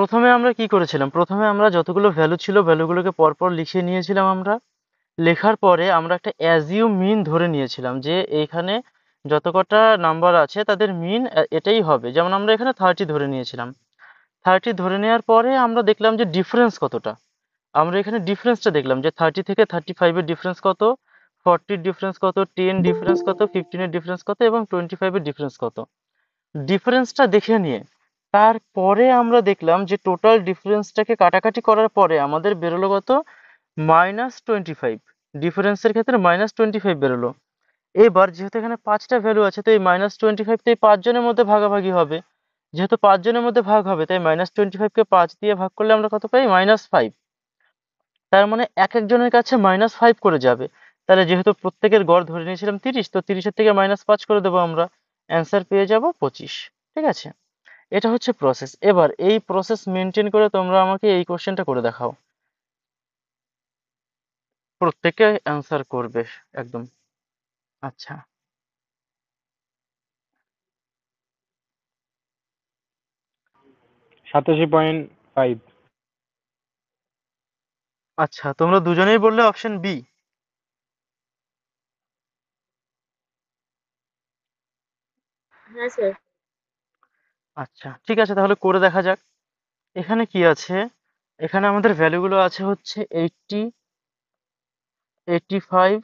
প্রথমে আমরা কি করেছিলাম, প্রথমে আমরা যতগুলো ভ্যালু ছিল ভ্যালুগুলোকে পরপর লিখে নিয়েছিলাম আমরা। লেখার পরে আমরা একটা অ্যাজিউম মিন ধরে নিয়েছিলাম যে এইখানে যত কটা নাম্বার আছে তাদের মিন এটাই হবে। যেমন আমরা এখানে 30 ধরে নিয়েছিলাম। 30 ধরে নেওয়ার পরে আমরা দেখলাম যে ডিফারেন্স কতটা। আমরা এখানে ডিফারেন্সটা দেখলাম যে 30 থেকে 35 এর ডিফারেন্স কত, 40 এর ডিফারেন্স কত, 10 ডিফারেন্স কত, 15 এর ডিফারেন্স কত এবং 25 এর ডিফারেন্স কত। ডিফারেন্সটা দেখে নিয়ে তারপরে আমরা দেখলাম যে টোটাল ডিফারেন্সটাকে কাটাকাটি করার পরে আমাদের বেরোলো কত, -25। ডিফারেন্সের ক্ষেত্রে -25 বেরোলো। এবার যেহেতু এখানে 5টা ভ্যালু আছে, তো এই -25 তো এই 5 জনের মধ্যে ভাগাভাগি হবে। যেহেতু 5 জনের মধ্যে ভাগ হবে, তাই -25 কে 5 দিয়ে ভাগ করলে আমরা কত পাই, -5। তার মানে এক একজনের কাছে -5 করে যাবে। তাহলে যেহেতু প্রত্যেকের গড় ধরে নিয়েছিলাম 30, তো 30-এর থেকে -5 করে দেবো আমরা, অ্যান্সার পেয়ে যাব 25। ঠিক আছে, এটা হচ্ছে প্রসেস। এবার এই প্রসেস মেনটেন করে তোমরা আমাকে এই কোশ্চেনটা করে দেখাও। প্রত্যেকে অ্যান্সার করবে একদম। আচ্ছা 87.5। আচ্ছা, তোমরা দুজনেই বললে অপশন বি। হ্যাঁ স্যার। আচ্ছা ঠিক আছে, তাহলে করে দেখা যাক। এখানে কি আছে, এখানে আমাদের ভ্যালুগুলো আছে হচ্ছে 80, 85,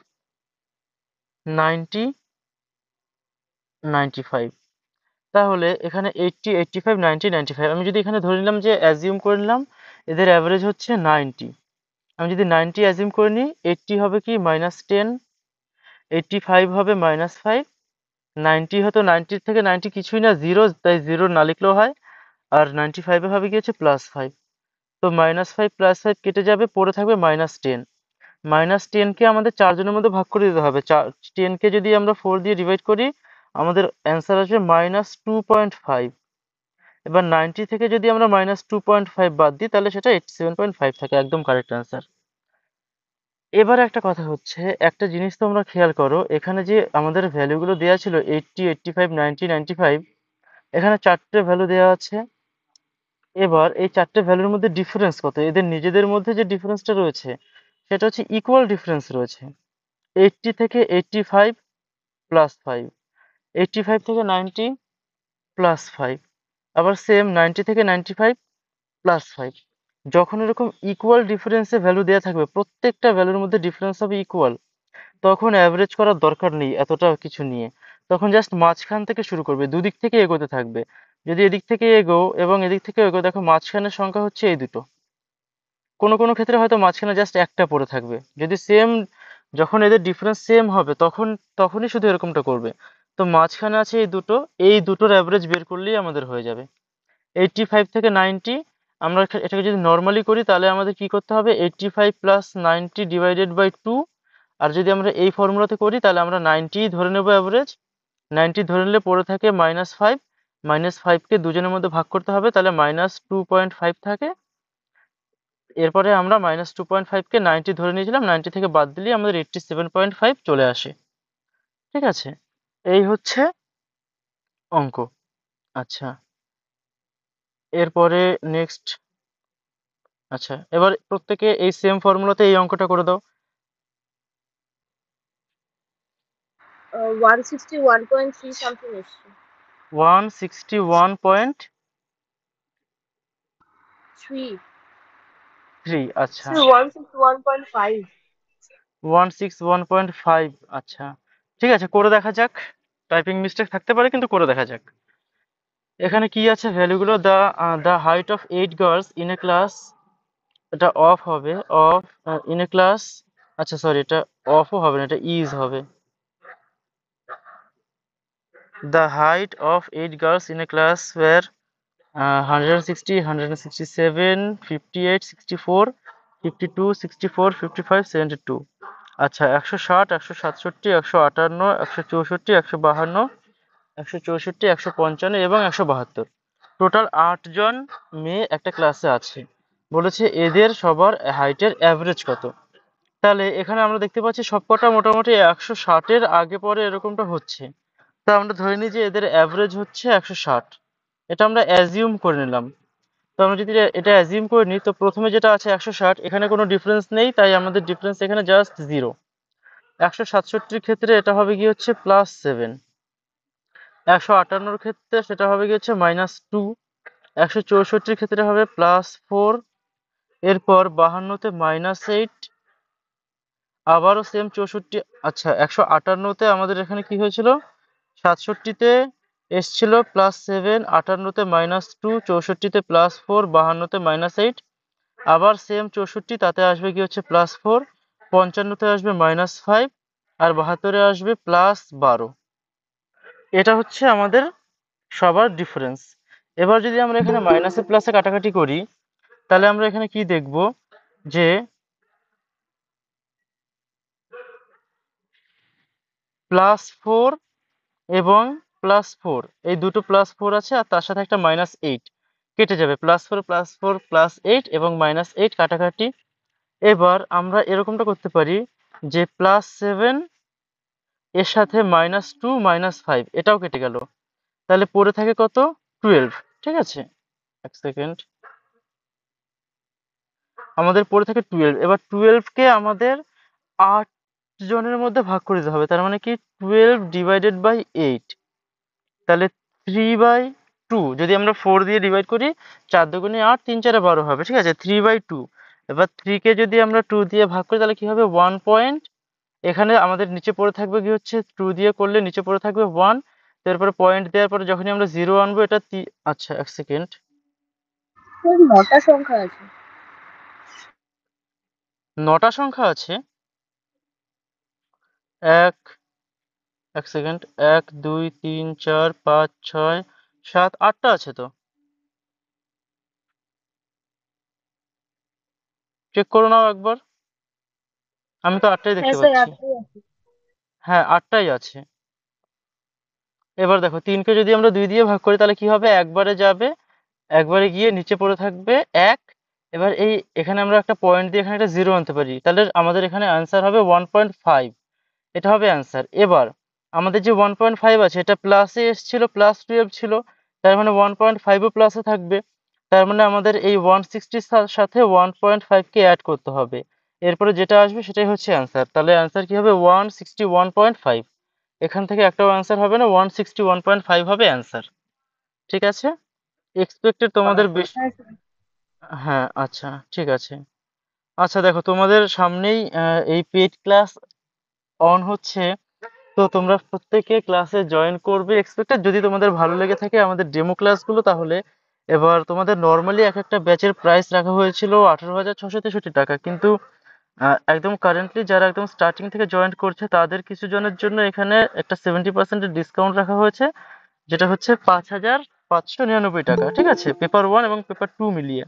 90, 95। তাহলে এখানে 80, 85, 90, 95 আমি যদি এখানে ধরে নিলাম যে অ্যাজিউম করে নিলাম এদের অ্যাভারেজ হচ্ছে 90। আমি যদি 90 অ্যাজিউম করে নিই, 80 হবে কি -10, 85 হবে -5, 90 হতো, 90 থেকে 90 কিছুই না, জিরো, তাই জিরো না লিখলেও হয়। আর 95 এ হবে কি হচ্ছে +5। তো -5 +5 কেটে যাবে, পড়ে থাকবে -10। -10 কে আমাদের 4 জনের মধ্যে ভাগ করে দিতে হবে। 10 কে যদি আমরা 4 দিয়ে ডিভাইড করি আমাদের অ্যান্সার আসবে -2.5। এবার 90 থেকে যদি আমরা -2.5 বাদ দিই তাহলে সেটা 87.5 থাকে, একদম কারেক্ট অ্যান্সার। এবার একটা কথা হচ্ছে, একটা জিনিস তোমরা খেয়াল করো, এখানে যে আমাদের ভ্যালুগুলো দেওয়া ছিল 80, 85, 90, 95, এখানে 4টে ভ্যালু দেওয়া আছে। এবার এই 4টে ভ্যালুর মধ্যে ডিফারেন্স কত, এদের নিজেদের মধ্যে যে ডিফারেন্সটা রয়েছে সেটা হচ্ছে ইকুয়াল ডিফারেন্স রয়েছে। 80 থেকে 85 +5, 85 থেকে 90 +5, আবার সেম 90 থেকে 95 +5। যখন এরকম ইকুয়াল ডিফারেন্সে ভ্যালু দেওয়া থাকবে, প্রত্যেকটা ভ্যালুর মধ্যে ডিফারেন্স হবে ইকুয়াল, তখন অ্যাভারেজ করার দরকার নেই এতটা কিছু নিয়ে। তখন জাস্ট মাঝখান থেকে শুরু করবে, দুদিক থেকে এগোতে থাকবে। যদি এদিক থেকে এগো এবং এদিক থেকে এগো, দেখো মাঝখানের সংখ্যা হচ্ছে এই দুটো। কোনো কোনো ক্ষেত্রে হয়তো মাঝখানে জাস্ট একটা পড়ে থাকবে। যদি সেম, যখন এদের ডিফারেন্স সেম হবে তখন তখনই শুধু এরকমটা করবে। তো মাঝখানে আছে এই দুটো, এই দুটোর অ্যাভারেজ বের করলেই আমাদের হয়ে যাবে। 85 থেকে 90, আমরা এটাকে যদি নর্মালি করি তাহলে আমাদের কি করতে হবে, 85 + 90 ডিভাইডেড বাই 2। আর যদি আমরা এই ফর্মুলাতে করি তাহলে আমরা 90 ধরে নেব অ্যাভারেজ। 90 ধরে নিলে পড়ে থাকে -5, -5 কে দুজনের মধ্যে ভাগ করতে হবে, তাহলে -2.5 থাকে। এরপরে আমরা -2.5 কে 90 ধরে নিয়েছিলাম, 90 থেকে বাদ দিলেই আমাদের 87.5 চলে আসে। ঠিক আছে, এই হচ্ছে অঙ্ক। আচ্ছা, এরপরে নেক্সট। আচ্ছা, এবার প্রত্যেকে এই সেম ফর্মুলাতে এই অঙ্কটা করে দাও। 161.3 সামথিং এসছে। 161.3। 3 আচ্ছা, স্যার 161.5। 161.5। আচ্ছা ঠিক আছে, করে দেখা যাক। টাইপিং মিস্টেক থাকতে পারে, কিন্তু করে দেখা যাক। এখানে কি আছে ভ্যালুগুলো, the height of 8 girls in a class, এটা অফ হবে, অফ ইন এ ক্লাস। আচ্ছা সরি, এটা অফও হবে না, এটা ইজ হবে। The height of 8 girls in a class were 160, 167, 58, 64, 52, 64, 55, 72। আচ্ছা, 160, 167, 158, 164, 152, 164, 155 এবং 172। টোটাল 8 জন মেয়ে একটা ক্লাসে আছে। বলেছে এদের সবার হাইটের অ্যাভারেজ কত। তাহলে এখানে আমরা দেখতে পাচ্ছি সবকটা মোটামুটি 160-এর আগে পরে এরকমটা হচ্ছে। তা আমরা ধরে নিই যে এদের অ্যাভারেজ হচ্ছে 160। এটা আমরা অ্যাজিউম করে নিলাম। তো আমরা যদি এটা অ্যাজিউম করে নিই, তো প্রথমে যেটা আছে 160, এখানে কোনো ডিফারেন্স নেই, তাই আমাদের ডিফারেন্স এখানে জাস্ট 0। 167 ক্ষেত্রে এটা হবে কি হচ্ছে +7, 158 ক্ষেত্রে সেটা হবে কি হচ্ছে -2, 164 ক্ষেত্রে হবে +4, এরপর 52-তে -8, আবারও সেম 64। আচ্ছা, 158-তে আমাদের এখানে কি হয়েছিল, 67-তে এসছিল +7, 58-তে -2, 64-তে +4, 52-তে -8, আবার সেম 64, তাতে আসবে কি হচ্ছে +4, 55-তে আসবে -5, আর 72-এ আসবে +12। এটা হচ্ছে আমাদের সবার ডিফারেন্স। এবার যদি আমরা এখানে মাইনাসে প্লাসে কাটাকাটি করি, তাহলে আমরা এখানে কি দেখব, যে +4 এবং +4, এই দুটো +4 আছে, আর তার সাথে একটা -8 কেটে যাবে। +4 +4 +8 এবং -8 কাটাকাটি। এবার আমরা এরকমটা করতে পারি যে +7 এর সাথে -2 -5 এটাও কেটে গেল, তাহলে পড়ে থাকে কত, 12। ঠিক আছে, এক সেকেন্ড, আমাদের পড়ে থাকে 12। এবার 12 কে আমাদের 8 জনের মধ্যে ভাগ করে দিতে হবে, তার মানে কি 12/8, তাহলে 3/2। যদি আমরা 4 দিয়ে ডিভাইড করি, 4 দুগুণে 8, 3 4 12 হবে। ঠিক আছে, 3/2। এবার 3 কে যদি আমরা 2 দিয়ে ভাগ করি, তাহলে কি হবে, 1 পয়েন্ট। এখানে আমাদের নিচে পড়ে থাকবে কি হচ্ছে, 2 দিয়ে করলে নিচে পড়ে থাকবে 1, তারপরে পয়েন্ট দেওয়ার পরে যখনই আমরা 0 আনবো, এটা আচ্ছা এক সেকেন্ড, স্যার 9টা সংখ্যা আছে। 9টা সংখ্যা আছে। এক এক সেকেন্ড, 1 2 3 4 5 6 7 8টা আছে তো, চেক করে নাও একবার। আমি তো 8টাই হ্যাঁ দেখতে স্যার, পাচ্ছি। 8টাই আছে। হ্যাঁ, 8টাই আছে। এবার দেখো, 3 কে যদি আমরা 2 দিয়ে ভাগ করি, তাহলে কি হবে, একবারে যাবে, একবারে গিয়ে নিচে পড়ে থাকবে 1। এবার এখানে আমরা একটা পয়েন্ট দিয়ে এখানে একটা 0 আনতে পারি, তাহলে আমাদের এখানে অ্যান্সার হবে 1.5। এটা হবে অ্যান্সার। এবার আমাদের যে 1.5 আছে, এটা প্লাসে এসেছিল, +12 ছিল, তার মানে 1.5ও প্লাসে থাকবে। তার মানে আমাদের এই 160 সাথে 1.5 কে অ্যাড করতে হবে। এরপরে যেটা আসবে সেটাই হচ্ছে অ্যান্সার। তাহলে অ্যান্সার কি হবে, 161.5। এখান থেকে একটাও অ্যান্সার হবে না, 161.5 হবে অ্যান্সার। ঠিক আছে, এক্সপেক্টেড তোমাদের বেশি। হ্যাঁ স্যার। হ্যাঁ, আচ্ছা ঠিক আছে। আচ্ছা দেখো, তোমাদের সামনেই এই পেইড ক্লাস অন হচ্ছে, তো তোমরা প্রত্যেকে ক্লাসে জয়েন করবে এক্সপেক্টেড। যদি তোমাদের ভালো লেগে থাকে আমাদের ডেমো ক্লাসগুলো, তাহলে এবার তোমাদের নর্মালি এক একটা ব্যাচের প্রাইস রাখা হয়েছিল 18,663 টাকা, কিন্তু একদম কারেন্টলি যারা একদম স্টার্টিং থেকে জয়েন করছে, তাদের কিছু জনের জন্য এখানে একটা 70% ডিসকাউন্ট রাখা হয়েছে, যেটা হচ্ছে 5,599 টাকা। ঠিক আছে, পেপার 1 এবং পেপার 2 মিলিয়ে।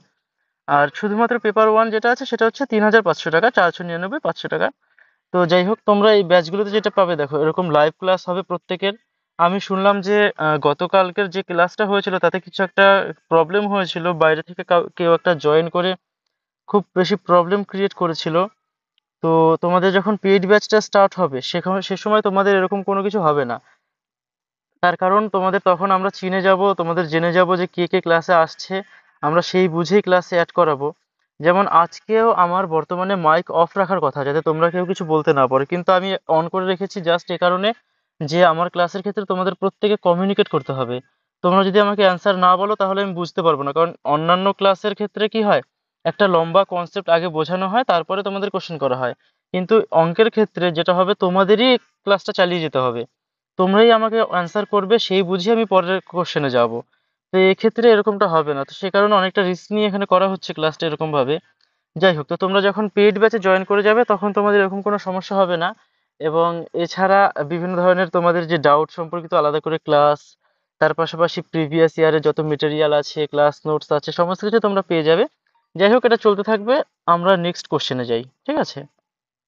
আর শুধুমাত্র পেপার 1 যেটা আছে, সেটা হচ্ছে 3,500 টাকা, 499 500 টাকা। তো যাই হোক, তোমরা এই ব্যাচগুলোতে যেটা পাবে, দেখো এরকম লাইভ ক্লাস হবে প্রত্যেকের। আমি শুনলাম যে গতকালকের যে ক্লাসটা হয়েছিল, তাতে কিছু একটা প্রবলেম হয়েছিল, বাইরে থেকে কেউ একটা জয়েন করে খুব বেশি প্রবলেম ক্রিয়েট করেছিল। তো তোমাদের যখন পেইড ব্যাচটা স্টার্ট হবে, সেখানে সে সময় তোমাদের এরকম কোনো কিছু হবে না। তার কারণ তোমাদের তখন আমরা চিনে যাব, তোমাদের জেনে যাব যে কে কে ক্লাসে আসছে, আমরা সেই বুঝেই ক্লাসে অ্যাড করাবো। যেমন আজকেও আমার বর্তমানে মাইক অফ রাখার কথা, যাতে তোমরা কেউ কিছু বলতে না পারো, কিন্তু আমি অন করে রেখেছি জাস্ট এ কারণে যে আমার ক্লাসের ক্ষেত্রে তোমাদের প্রত্যেকে কমিউনিকেট করতে হবে। তোমরা যদি আমাকে অ্যান্সার না বলো, তাহলে আমি বুঝতে পারবো না, কারণ অন্যান্য ক্লাসের ক্ষেত্রে কি হয়, একটা লম্বা কনসেপ্ট আগে বোঝানো হয়, তারপরে তোমাদের কোশ্চেন করা হয়। কিন্তু অঙ্কের ক্ষেত্রে যেটা হবে, তোমাদেরই ক্লাসটা চালিয়ে যেতে হবে, তোমরাই আমাকে অ্যান্সার করবে, সেই বুঝে আমি পরের কোশ্চেনে যাব। তো এক্ষেত্রে এরকমটা হবে না, তো সে কারণে অনেকটা রিস্ক নিয়ে এখানে করা হচ্ছে ক্লাসটা এরকম ভাবে। যাই হোক, তো তোমরা যখন পেইড ব্যাচে জয়েন করে যাবে, তখন তোমাদের এরকম কোনো সমস্যা হবে না। এবং এছাড়া বিভিন্ন ধরনের তোমাদের যে ডাউট সম্পর্কিত আলাদা করে ক্লাস, তার পাশাপাশি প্রিভিয়াস ইয়ারে যত মেটেরিয়াল আছে, ক্লাস নোটস আছে, সমস্ত কিছু তোমরা পেয়ে যাবে। যাই হোক, এটা চলতে থাকবে, আমরা নেক্সট কোশ্চেনে যাই। ঠিক আছে,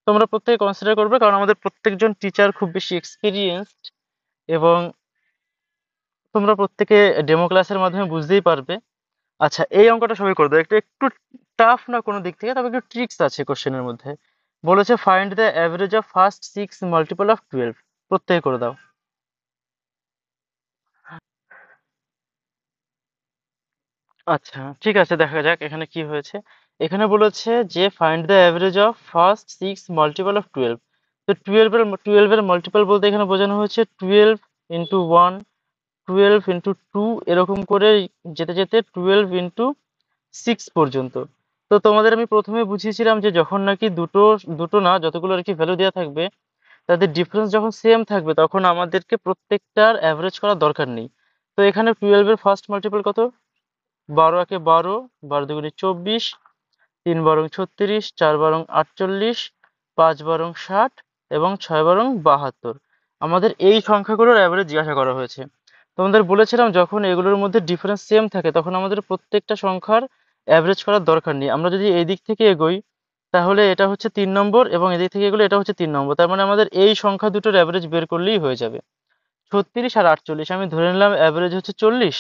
তোমরা প্রত্যেকে কনসিডার করবে, কারণ আমাদের প্রত্যেকজন টিচার খুব বেশি এক্সপিরিয়েন্সড, এবং তোমরা প্রত্যেকে ডেমো ক্লাসের মাধ্যমে বুঝতেই পারবে। আচ্ছা, এই অঙ্কটা সবাই করে দাও, একটু একটু টাফ না কোনো দিক থেকে, তবে একটু ট্রিক্স আছে কোশ্চেনের মধ্যে। বলেছে find the average of first 6 multiple of 12। প্রত্যেকে করে দাও। আচ্ছা, ঠিক আছে, দেখা যাক এখানে কি হয়েছে। এখানে বলেছে যে find the average of first 6 multiple of 12। তো 12 এর মাল্টিপল বলতে এখানে বোঝানো হয়েছে 12 ইন্টু 1, 12 ইন্টু 2, এরকম করে যেতে যেতে 12 ইন্টু 6 পর্যন্ত। তো তোমাদের আমি প্রথমে বুঝিয়েছিলাম যে যখন নাকি দুটো দুটো না যতগুলো আর কি ভ্যালু দেওয়া থাকবে তাদের ডিফারেন্স যখন সেম থাকবে তখন আমাদেরকে প্রত্যেকটার অ্যাভারেজ করার দরকার নেই। তো এখানে 12 এর ফার্স্ট মাল্টিপল কত? 12 একে 12, 12 দুগুণে 24, 3 বারং 36, 4 বারং 48, 5 বারং 60 এবং 6 বারং 72। আমাদের এই সংখ্যাগুলোর অ্যাভারেজ জিজ্ঞাসা করা হয়েছে। তোমাদের বলেছিলাম যখন এগুলোর মধ্যে ডিফারেন্স সেম থাকে তখন আমাদের প্রত্যেকটা সংখ্যার অ্যাভারেজ করার দরকার নেই। আমরা যদি এই দিক থেকে এগোই তাহলে এটা হচ্ছে 3 নম্বর এবং এদিক থেকে এগোলে এটা হচ্ছে 3 নম্বর। তার মানে আমাদের এই সংখ্যা দুটোর অ্যাভারেজ বের করলেই হয়ে যাবে। 36 আর 48 আমি ধরে নিলাম অ্যাভারেজ হচ্ছে 40।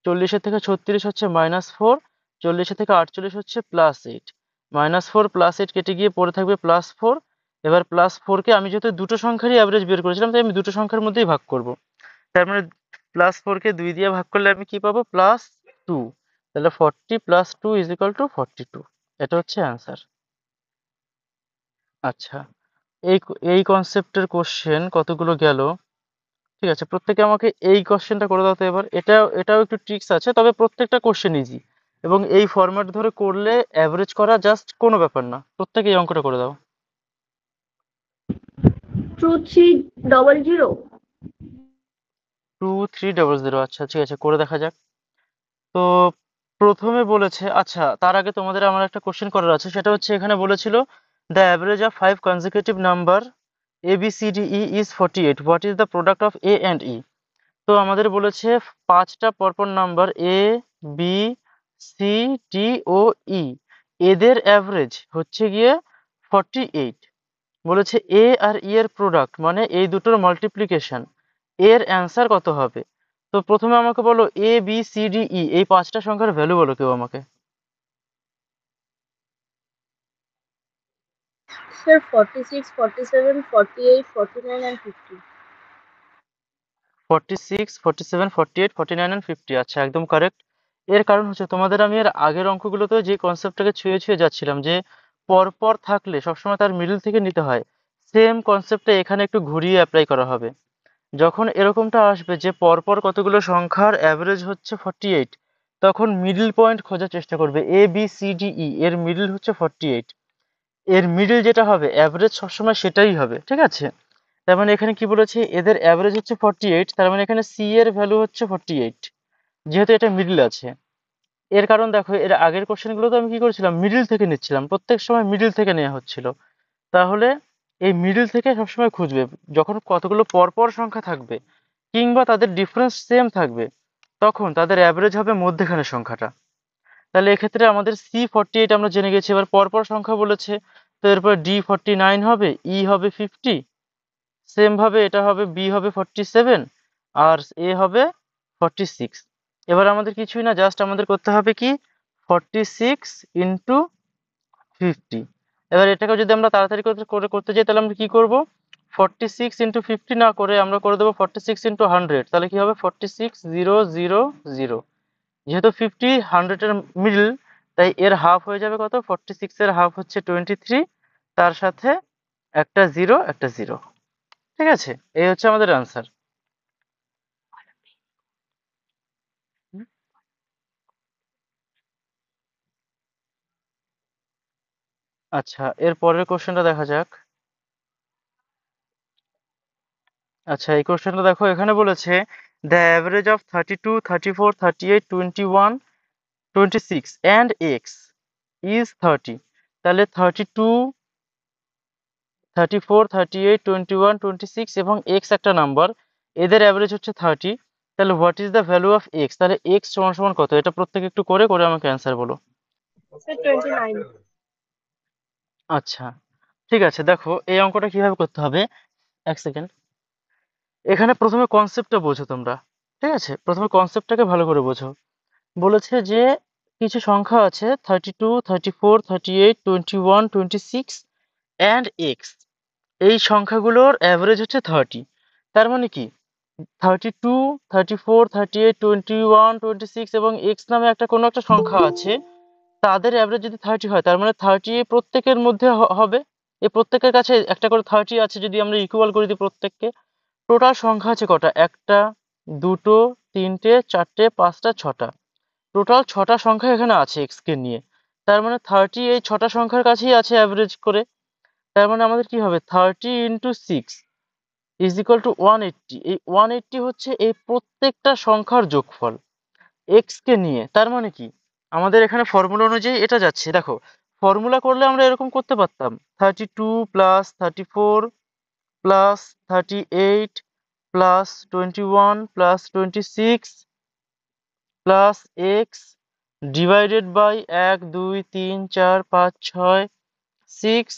40-এর থেকে 36 হচ্ছে -4, 40-এর থেকে 48 হচ্ছে +8। -4 +8 কেটে গিয়ে পড়ে থাকবে +4। এবার +4 কে আমি যেহেতু দুটো সংখ্যারই অ্যাভারেজ বের করেছিলাম তাই আমি দুটো সংখ্যার মধ্যেই ভাগ করব। তার মানে +4 কে 2 দিয়ে ভাগ করলে আমি কি পাবো? +2। তাহলে 40 + 2 = 42। এটা হচ্ছে অ্যান্সার। আচ্ছা, এই কনসেপ্টের কোশ্চেন কতগুলো গেল? ঠিক আছে, প্রত্যেকে আমাকে এই কোশ্চেনটা করে দাও তো এবার। এটাও একটু ট্রিক্স আছে, তবে প্রত্যেকটা কোশ্চেন ইজি এবং এই ফরম্যাট ধরে করলে অ্যাভারেজ করা জাস্ট কোনো ব্যাপার না। প্রত্যেকে এই অঙ্কটা করে দাও। 2300। 2300, আচ্ছা ঠিক আছে, করে দেখা যাক। তো প্রথমে বলেছে, আচ্ছা তার আগে তোমাদের আমার একটা কোশ্চেন করার আছে, সেটা হচ্ছে এখানে বলেছিল the average of 5 consecutive number A B C D E is 48, what is the product of A and E? তো আমাদের বলেছে পাঁচটা পরপর number A, B, C, D ও ই, এদের অ্যাভারেজ হচ্ছে গিয়ে 48। বলেছে এ আর ই এর প্রোডাক্ট মানে এই দুটোর মাল্টিপ্লিকেশন, এর অ্যান্সার কত হবে? তো প্রথমে আমাকে বলো এ বি সি ডি ই এই পাঁচটা সংখ্যার ভ্যালু বলো কেউ আমাকে। Sir, 46, 47, 48, 49 and 50. 46, 47, 48, 49 and 50, আচ্ছা একদম কারেক্ট। এর কারণ হচ্ছে তোমাদের আমি এর আগের অঙ্কগুলোতে যে কনসেপ্টটাকে ছুঁয়ে ছুঁয়ে যাচ্ছিলাম যে পরপর থাকলে সবসময় তার মিডল থেকে নিতে হয়, সেম কনসেপ্টটা এখানে একটু ঘুরিয়ে অ্যাপ্লাই করা হবে। যখন এরকমটা আসবে যে পরপর কতগুলো সংখ্যার অ্যাভারেজ হচ্ছে 48, তখন মিডল পয়েন্ট খোঁজার চেষ্টা করবে। এ বি সি ডি ই এর মিডল হচ্ছে 48, এর মিডল যেটা হবে অ্যাভারেজ সবসময় সেটাই হবে, ঠিক আছে? তার মানে এখানে কি বলেছে, এদের অ্যাভারেজ হচ্ছে 48, তার মানে এখানে সি এর ভ্যালু হচ্ছে 48, যেহেতু এটা মিডল আছে। এর কারণ দেখো এর আগের কোশ্চেন গুলো তো আমি কি করেছিলাম, মিডল থেকে নিচ্ছিলাম, প্রত্যেক সময় মিডল থেকে নেওয়া হচ্ছিল। তাহলে এই মিডল থেকে সবসময় খুঁজবে যখন কতগুলো পরপর সংখ্যা থাকবে কিংবা তাদের ডিফারেন্স সেম থাকবে, তখন তাদের অ্যাভারেজ হবে মধ্যেখানের সংখ্যাটা। তাহলে এক্ষেত্রে আমাদের C48 আমরা জেনে গেছি। এবার পরপর সংখ্যা বলেছে, তো এরপর D49 হবে, ই হবে 50, সেম ভাবে এটা হবে, বি হবে 47 আর এ হবে 46। এবার আমাদের কিছুই না, জাস্ট আমাদের করতে হবে কি 46 ইন্টু 50। এবার এটাকে যদি আমরা তাড়াতাড়ি করতে যাই তাহলে আমরা কি করব, 46 ইন্টু 50 না করে আমরা করে দেবো 46 ইন্টু 100। তাহলে কি হবে 46000। যেহেতু 50 100 এর মিডল, তাই এর হাফ হয়ে যাবে কত, 46 এর হাফ হচ্ছে 23, তার সাথে একটা জিরো একটা জিরো। ঠিক আছে, এই হচ্ছে আমাদের আনসার। আচ্ছা, এর পরের কোশ্চেনটা দেখা যাক। আচ্ছা, এই কোশ্চেনটা দেখো, এখানে বলেছে the average of 32, 34, 38, 21, 26 and x is 30। তাহলে 32, 34, 38, 21, 26 এবং এক্স একটা নাম্বার, এদের অ্যাভারেজ হচ্ছে 30। তাহলে what is the value of x? তাহলে এক্স সমান সমান কত, এটা প্রত্যেকে একটু করে করে আমাকে অ্যান্সার বলো। Sir, 29. আচ্ছা, ঠিক আছে, দেখো এই অঙ্কটা কিভাবে করতে হবে। এক সেকেন্ড, এখানে প্রথমে কনসেপ্টটা বোঝো তোমরা। ঠিক আছে, প্রথমে কনসেপ্টটাকে ভালো করে বোঝো। বলেছে যে কিছু সংখ্যা আছে 32, 34, 38, 21, 26 অ্যান্ড এক্স, এই সংখ্যাগুলোর অ্যাভারেজ হচ্ছে 30। তার মানে কি, 32, 34, 38, 21, 26 এবং x নামে কোনো একটা সংখ্যা আছে, তাদের অ্যাভারেজ যদি 30 হয়, তার মানে 30 প্রত্যেকের মধ্যে হবে। এই প্রত্যেকের কাছে একটা করে 30 আছে, যদি আমরা ইকুয়াল করে দিই প্রত্যেককে, টোটাল সংখ্যা আছে কটা? একটা, দুটো, তিনটে, চারটে, পাঁচটা, ছটা। টোটাল ছটা সংখ্যা এখানে আছে এক্স কে নিয়ে। তার মানে 30 এই ছটা সংখ্যার কাছেই আছে অ্যাভারেজ করে। তার মানে আমাদের কি হবে? 30 ইন্টু 6 ইজ ইকুয়াল টু 180। এই 180 হচ্ছে এই প্রত্যেকটা সংখ্যার যোগফল এক্স কে নিয়ে। তার মানে কি, আমাদের এখানে ফর্মুলা অনুযায়ী এটা যাচ্ছে। দেখো, ফর্মুলা করলে আমরা এরকম করতে পারতাম, 32 plus 34 plus 38 plus 21 plus 26 plus x divided by 1 2 3 4 5 6 6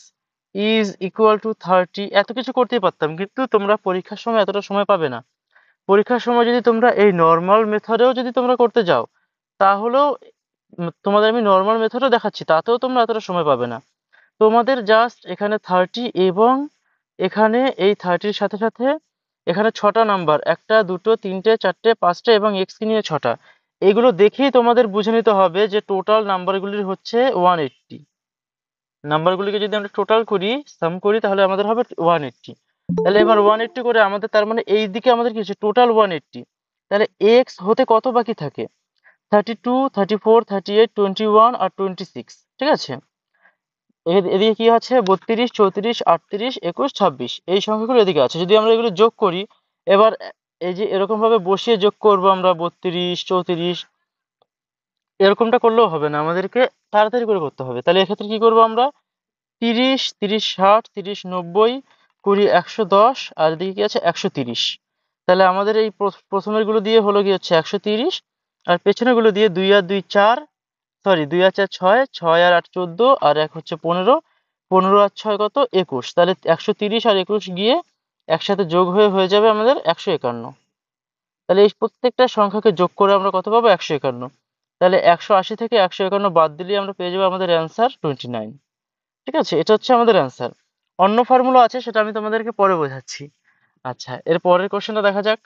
is equal to 30। এত কিছু করতেই পারতাম, কিন্তু তোমরা পরীক্ষার সময় এতটা সময় পাবে না। পরীক্ষার সময় যদি তোমরা এই নর্মাল মেথডেও যদি তোমরা করতে যাও, তাহলেও তোমাদের আমি নর্মাল মেথডও দেখাচ্ছি, তাতেও তোমরা এতটা সময় পাবে না। তোমাদের জাস্ট এখানে 30 এবং এখানে এই 30-র সাথে সাথে এখানে ছটা নাম্বার, একটা, দুটো, তিনটে, চারটে, পাঁচটা এবং এক্স কে নিয়ে ছটা, এগুলো দেখেই তোমাদের বুঝে নিতে হবে যে টোটাল নাম্বারগুলি হচ্ছে 180। নাম্বারগুলিকে যদি আমরা টোটাল করি, সাম করি, তাহলে আমাদের হবে 180। তাহলে এবার 180 করে আমাদের, তার মানে এই দিকে আমাদের কি হচ্ছে? টোটাল 180। তাহলে এক্স হতে কত বাকি থাকে? 32, 34, 38, 21 আর 26। ঠিক আছে, এদিকে কি আছে? 32, 34, 38, 21, 26, এই সংখ্যাগুলো এদিকে আছে। যদি আমরা এগুলো যোগ করি, এবার এই যে এরকম ভাবে বসিয়ে যোগ করবো আমরা, 32, 34, এরকমটা করলেও হবে না, আমাদেরকে তাড়াতাড়ি করে করতে হবে। তাহলে এক্ষেত্রে কি করবো আমরা? 30, 30, 60, 30, 90, 20, 110, আর এদিকে কি আছে? 130। তাহলে আমাদের এই প্রথমের গুলো দিয়ে হলো কি হচ্ছে 130, আর পেছনের গুলো দিয়ে 2 আর 2 4, সরি 2 আর 4 6, 6 আর 8 14, আর 1 হচ্ছে 15, 15 আর 6 কত? 21। তাহলে 130 আর 21 গিয়ে একসাথে যোগ হয়ে হয়ে যাবে আমাদের 151। তাহলে এই প্রত্যেকটা সংখ্যাকে যোগ করে আমরা কত পাবো? 151। তাহলে 180 থেকে 151 বাদ দিলে আমরা পেয়ে যাবো আমাদের অ্যান্সার 29। ঠিক আছে, এটা হচ্ছে আমাদের অ্যান্সার। অন্য ফর্মুলা আছে, সেটা আমি তোমাদেরকে পরে বোঝাচ্ছি। আচ্ছা, এর পরের কোশ্চেনটা দেখা যাক।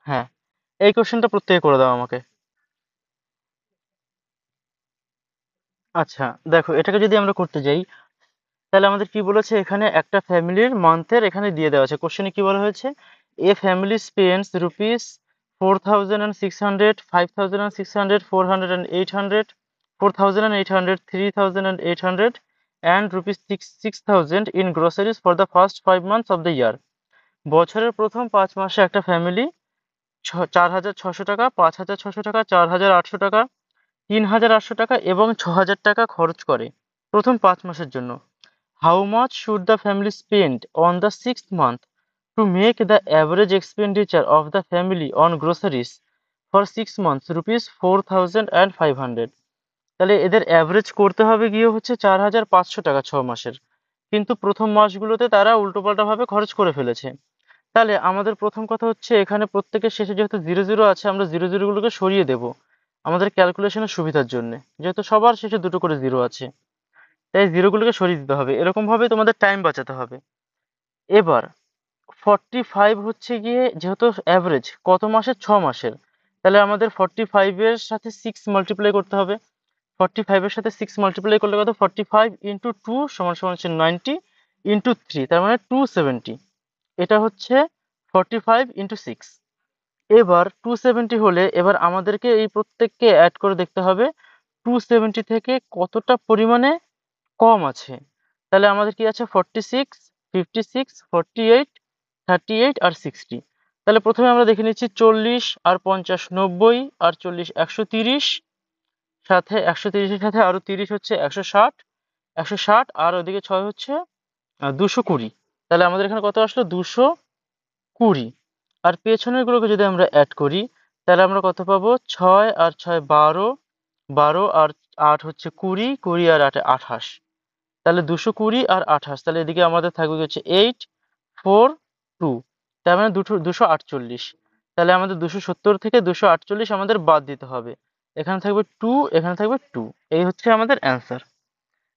হ্যাঁ, এই কোশ্চেনটা প্রত্যেকে করে দাও আমাকে। আচ্ছা, দেখো, এটাকে যদি আমরা করতে যাই, তাহলে আমাদের কি বলেছে? এখানে একটা ফ্যামিলির মান্থের এখানে দিয়ে দেওয়া আছে। কোশ্চেনে কি বলা হয়েছে? এ family spends rupees 4,600, 5,600, 400, 4,800, 3,800 and rupees 6,000 in groceries for the first 5 months of the year. বছরের প্রথম 5 মাসে একটা ফ্যামিলি 4,600 টাকা, 5,600 টাকা, 4,800 টাকা, 3,800 টাকা এবং 6,000 টাকা খরচ করে প্রথম 5 মাসের জন্য। How much should the family spend on the sixth month to make the average expenditure of the family on groceries for 6 months rupees 4,500? তাহলে এদের অ্যাভারেজ করতে হবে গিয়ে হচ্ছে 4,500 টাকা 6 মাসের, কিন্তু প্রথম মাসগুলোতে তারা উল্টোপাল্টা ভাবে খরচ করে ফেলেছে। তাহলে আমাদের প্রথম কথা হচ্ছে, এখানে প্রত্যেকের শেষে যেহেতু 0 0 আছে, আমরা 0 0 গুলোকে সরিয়ে দেব আমাদের ক্যালকুলেশনের সুবিধার জন্য, যেহেতু সবার শেষে দুটো করে 0 আছে, তাই 0 গুলোকে সরিয়ে দিতে হবে। এরকম ভাবে তোমাদের টাইম বাঁচাতে হবে। এবার 45 হচ্ছে গিয়ে যেহেতু অ্যাভারেজ কত মাসের? 6 মাসের। তাহলে আমাদের 45 এর সাথে 6 মাল্টিপ্লাই করতে হবে। 45 এর সাথে 6 মাল্টিপ্লাই করলে কত? 45 ইন্টু 2 সমান সমান হচ্ছে 90 ইন্টু 3, তার মানে 270। এটা হচ্ছে 45 ইন্টু 6। এবার 270 হলে এবার আমাদেরকে এই প্রত্যেককে অ্যাড করে দেখতে হবে 270 থেকে কতটা পরিমাণে কম আছে। তাহলে আমাদের কি আছে? 46, 56, 48, 38 আর 60। তাহলে প্রথমে আমরা দেখে নিচ্ছি 40 আর 50 90 আর 40 130, সাথে 130-এর সাথে আরো 30 হচ্ছে 160, 160 আর ওদিকে 6 হচ্ছে 220। তাহলে আমাদের এখানে কত আসলো? 220। আর পেছনের গুলোকে যদি আমরা অ্যাড করি, তাহলে আমরা কত পাবো? 6 আর 6 12, 12 আর 8 হচ্ছে 20, 20 আর 8 28। তাহলে 220 আর 28, তাহলে এদিকে আমাদের থাকবে হচ্ছে 8 4 2, তার মানে 248। তাহলে আমাদের 270 থেকে 248 আমাদের বাদ দিতে হবে। এখানে থাকবে 2, এখানে থাকবে 2। এই হচ্ছে আমাদের অ্যান্সার।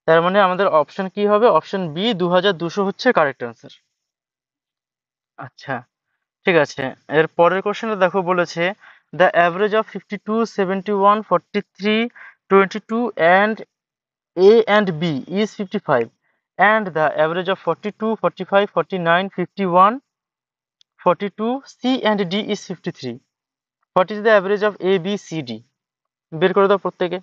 তার মানে আমাদের অপশন কি হবে? অপশন বি 2200 হচ্ছে কারেক্ট অ্যান্সার। আচ্ছা, ঠিক আছে। এর পরের কোশ্চেনটা দেখো, বলেছে the average of 52, 71, 43, 22 and A and B is 55 and the average of 42, 45, 49, 51, 42, C and D is 53. What is the average of A, B, C, D? বের করে দাও প্রত্যেকে।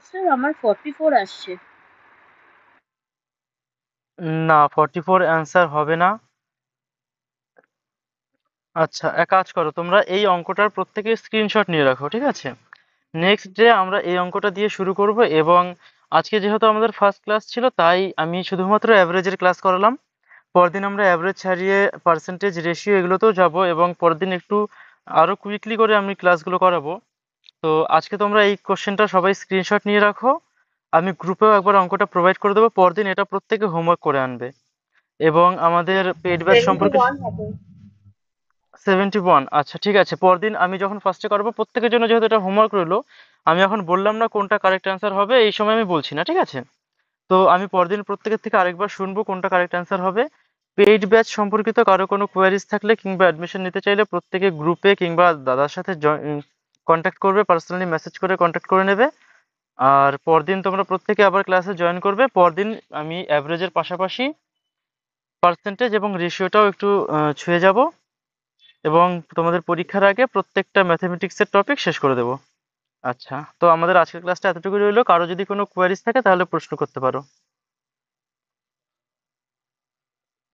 স্যার আমার 44 আসছে। না, 44 অ্যান্সার হবে না। আচ্ছা, এক কাজ করো, তোমরা এই অঙ্কটার প্রত্যেকে স্ক্রিনশট নিয়ে রাখো, ঠিক আছে? নেক্সট ডে আমরা এই অঙ্কটা দিয়ে শুরু করব, এবং আজকে যেহেতু আমাদের ফার্স্ট ক্লাস ছিল তাই আমি শুধুমাত্র অ্যাভারেজের ক্লাস করালাম। পরদিন আমরা অ্যাভারেজ ছাড়িয়ে পার্সেন্টেজ, রেশিও এগুলোতেও যাব, এবং পরদিন একটু আরো কুইকলি করে আমি ক্লাসগুলো করাবো। তো আজকে তোমরা এই কোশ্চেনটা সবাই স্ক্রিনশট নিয়ে রাখো। আমি গ্রুপেও একবার অঙ্কটা প্রোভাইড করে দেবো, পরদিন এটা প্রত্যেকে হোমওয়ার্ক করে আনবে। এবং আমাদের পেইড ব্যাচ সম্পর্কে 71 হবে। 71, আচ্ছা ঠিক আছে। পরদিন আমি যখন ফার্স্টে করাবো প্রত্যেকের জন্য, যেহেতু এটা হোমওয়ার্ক রইলো, আমি এখন বললাম না কোনটা কারেক্ট অ্যান্সার হবে, এই সময় আমি বলছি না, ঠিক আছে? তো আমি পরদিন প্রত্যেকের থেকে আরেকবার শুনবো কোনটা কারেক্ট অ্যান্সার হবে। পেইড ব্যাচ সম্পর্কিত কারো কোনো কোয়ারিজ থাকলে কিংবা অ্যাডমিশন নিতে চাইলে প্রত্যেকে গ্রুপে কিংবা দাদার সাথে কন্ট্যাক্ট করবে, পার্সোনালি মেসেজ করে কন্ট্যাক্ট করে নেবে। আর পরদিন তোমরা প্রত্যেকে আবার ক্লাসে জয়েন করবে। পরদিন আমি অ্যাভারেজের পাশাপাশি পার্সেন্টেজ এবং রেশিওটাও একটু ছুঁয়ে যাব, এবং তোমাদের পরীক্ষার আগে প্রত্যেকটা ম্যাথমেটিক্সের টপিক শেষ করে দেবো। আচ্ছা, তো আমাদের আজকের ক্লাসটা এতটুকু রইলো। কারো যদি কোনো কোয়ারিজ থাকে তাহলে প্রশ্ন করতে পারো।